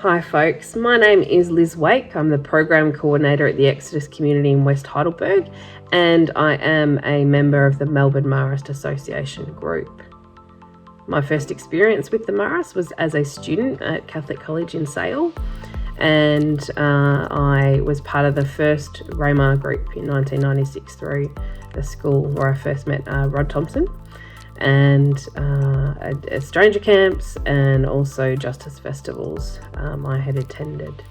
Hi folks, my name is Liz Wake. I'm the Program Coordinator at the Exodus Community in West Heidelberg, and I am a member of the Melbourne Marist Association group. My first experience with the Marist was as a student at Catholic College in Sale, and I was part of the first Ramar group in 1996 through the school where I first met Rod Thompson, and at stranger camps and also justice festivals I had attended.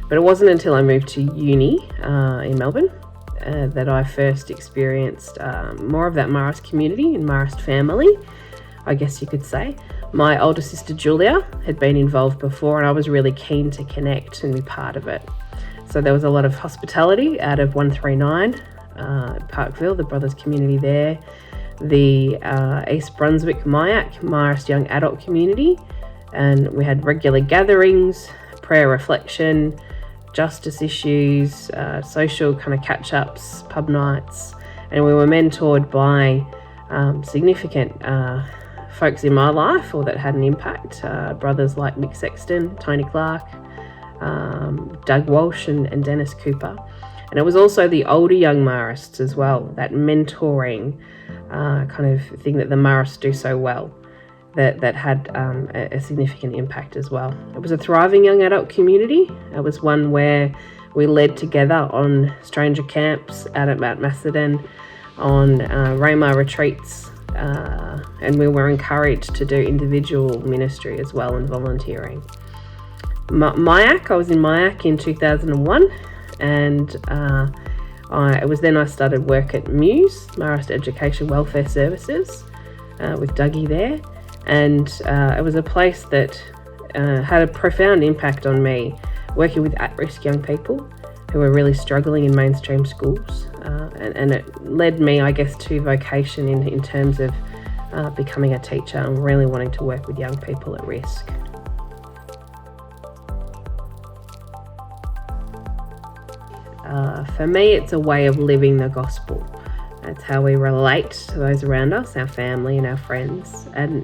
But it wasn't until I moved to uni in Melbourne that I first experienced more of that Marist community and Marist family, I guess you could say. My older sister Julia had been involved before, and I was really keen to connect and be part of it. So there was a lot of hospitality out of 139 Parkville, the brothers community there, the East Brunswick Marist young adult community, and we had regular gatherings, prayer reflection, justice issues, social kind of catch-ups, pub nights, and we were mentored by significant folks in my life or that had an impact, brothers like Mick Sexton, Tony Clark, Doug Walsh and Dennis Cooper. And it was also the older young Marists as well, that mentoring kind of thing that the Marists do so well, that had a significant impact as well. It was a thriving young adult community. It was one where we led together on stranger camps out at Mount Macedon, on Ramar retreats, and we were encouraged to do individual ministry as well and volunteering. MIAC, I was in MIAC in 2001, and it was then I started work at Muse, Marist Education Welfare Services, with Dougie there, and it was a place that had a profound impact on me, working with at-risk young people who were really struggling in mainstream schools, and it led me, I guess, to vocation in terms of becoming a teacher and really wanting to work with young people at risk. For me, it's a way of living the gospel. It's how we relate to those around us, our family and our friends, and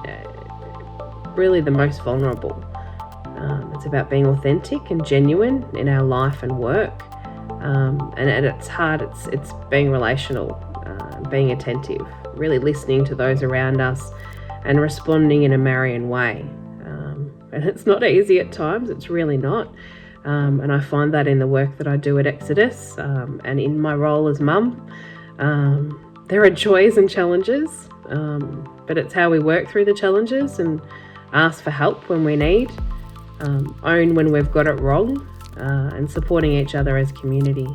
really the most vulnerable. It's about being authentic and genuine in our life and work, and at its heart, it's being relational, being attentive, really listening to those around us and responding in a Marian way. And it's not easy at times, it's really not. And I find that in the work that I do at Exodus, and in my role as mum. There are joys and challenges, but it's how we work through the challenges and ask for help when we need, own when we've got it wrong, and supporting each other as community.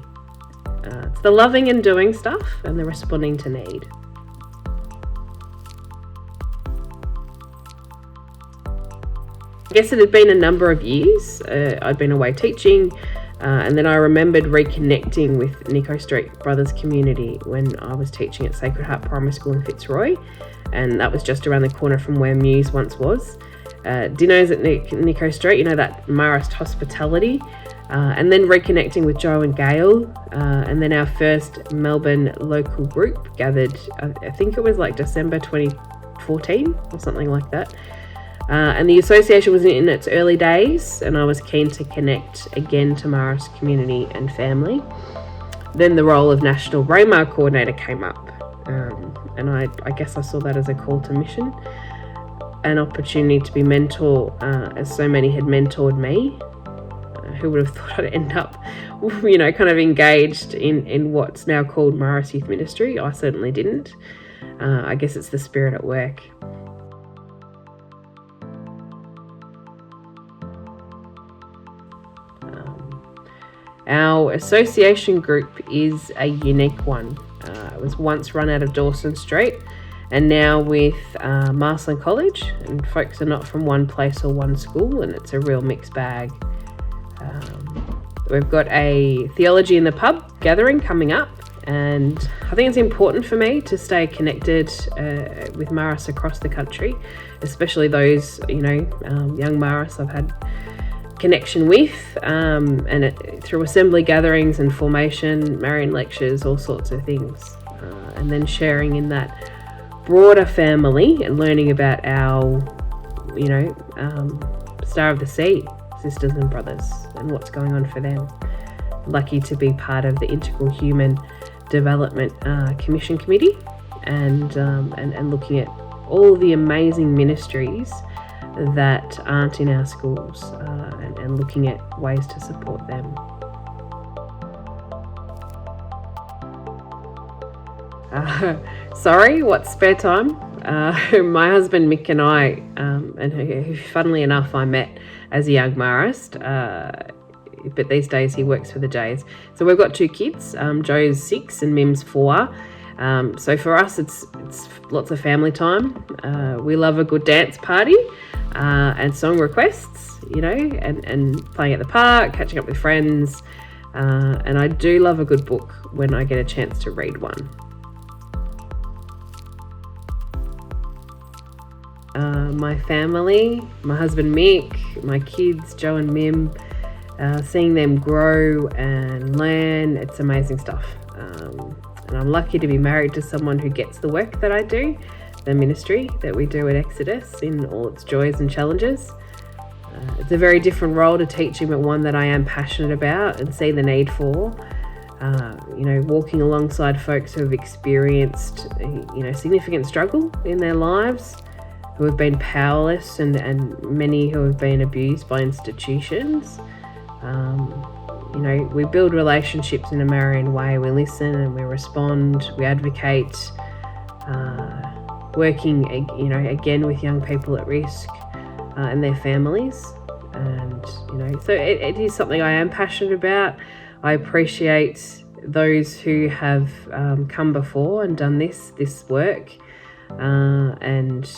It's the loving and doing stuff and the responding to need. I guess it had been a number of years. I'd been away teaching, and then I remembered reconnecting with Nico Street Brothers community when I was teaching at Sacred Heart Primary School in Fitzroy, and that was just around the corner from where Muse once was. Dinners at Nico Street, that Marist hospitality, and then reconnecting with Joe and Gail, and then our first Melbourne local group gathered, I think it was like December 2014 or something like that. And the association was in its early days, and I was keen to connect again to Marist community and family. Then the role of National Ramar Coordinator came up, and I guess I saw that as a call to mission, an opportunity to be mentor, as so many had mentored me. Who would have thought I'd end up, kind of engaged in what's now called Marist Youth Ministry? I certainly didn't. I guess it's the spirit at work. Our association group is a unique one. It was once run out of Dawson Street, and now with Marsland College, and folks are not from one place or one school, and it's a real mixed bag. We've got a Theology in the Pub gathering coming up, and I think it's important for me to stay connected with Marists across the country, especially those, young Marists I've had connection with, and through assembly gatherings and formation, Marian lectures, all sorts of things, and then sharing in that broader family and learning about our, Star of the Sea sisters and brothers and what's going on for them. Lucky to be part of the Integral Human Development Commission Committee and looking at all the amazing ministries that aren't in our schools and looking at ways to support them. Sorry, what's spare time? My husband Mick and I, and who funnily enough I met as a young Marist, but these days he works for the Jays. So we've got 2 kids. Joe's 6 and Mim's 4. So for us, it's lots of family time. We love a good dance party and song requests, and playing at the park, catching up with friends. And I do love a good book when I get a chance to read one. My family, my husband Mick, my kids Joe and Mim, seeing them grow and learn, it's amazing stuff. And I'm lucky to be married to someone who gets the work that I do, the ministry that we do at Exodus in all its joys and challenges. It's a very different role to teaching, but one that I am passionate about and see the need for. Walking alongside folks who have experienced, significant struggle in their lives, who have been powerless and many who have been abused by institutions. We build relationships in a Marian way. We listen and we respond, we advocate, working, again with young people at risk and their families. And, so it is something I am passionate about. I appreciate those who have come before and done this work, and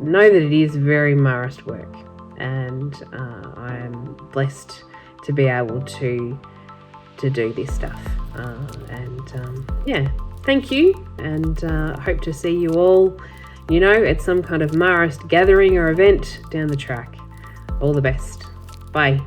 know that it is very Marist work, and I am blessed to be able to do this stuff. Thank you, and hope to see you all, at some kind of Marist gathering or event down the track. All the best. Bye.